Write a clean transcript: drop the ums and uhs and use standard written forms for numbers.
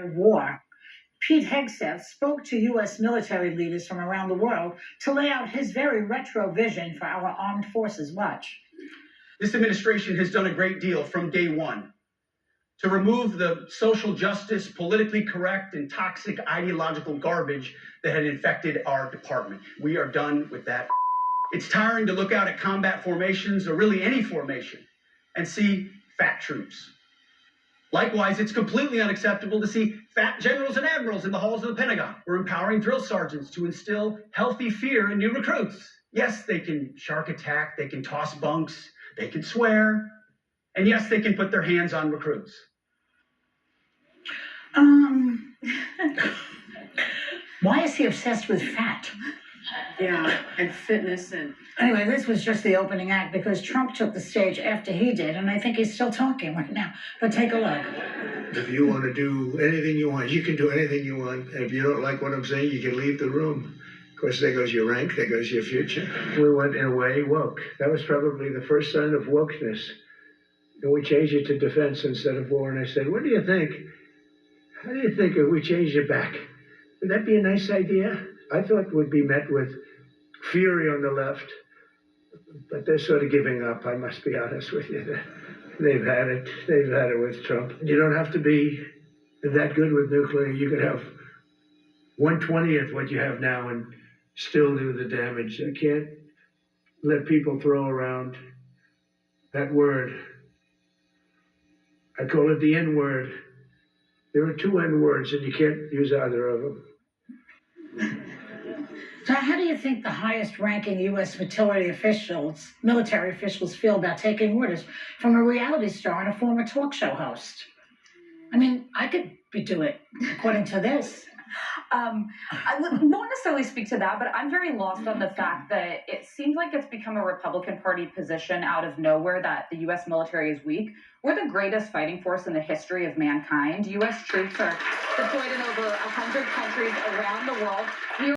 war. Pete Hegseth spoke to U.S. military leaders from around the world to lay out his very retro vision for our armed forces. Watch. This administration has done a great deal from day one to remove the social justice, politically correct, and toxic ideological garbage that had infected our department. We are done with that. It's tiring to look out at combat formations, or really any formation, and see fat troops. Likewise, it's completely unacceptable to see fat generals and admirals in the halls of the Pentagon. We're empowering drill sergeants to instill healthy fear in new recruits. Yes, they can shark attack, they can toss bunks, they can swear, and yes, they can put their hands on recruits. Why is he obsessed with fat? Yeah, and fitness and... Anyway, this was just the opening act because Trump took the stage after he did, and I think he's still talking right now. But take a look. If you want to do anything you want, you can do anything you want. And if you don't like what I'm saying, you can leave the room. Of course, there goes your rank, there goes your future. We went, in a way, woke. That was probably the first sign of wokeness. And we changed it to defense instead of war. And I said, what do you think? How do you think if we changed it back? Would that be a nice idea? I thought it would be met with fury on the left, but they're sort of giving up, I must be honest with you. They've had it. They've had it with Trump. You don't have to be that good with nuclear. You could have 1/20th what you have now and still do the damage. I can't let people throw around that word. I call it the N word. There are two N words, and you can't use either of them. So how do you think the highest-ranking U.S. military officials feel about taking orders from a reality star and a former talk show host? I mean, I could do it, according to this. I would not necessarily speak to that, but I'm very lost on the fact that it seems like it's become a Republican Party position out of nowhere that the U.S. military is weak. We're the greatest fighting force in the history of mankind. U.S. troops are deployed in over 100 countries around the world.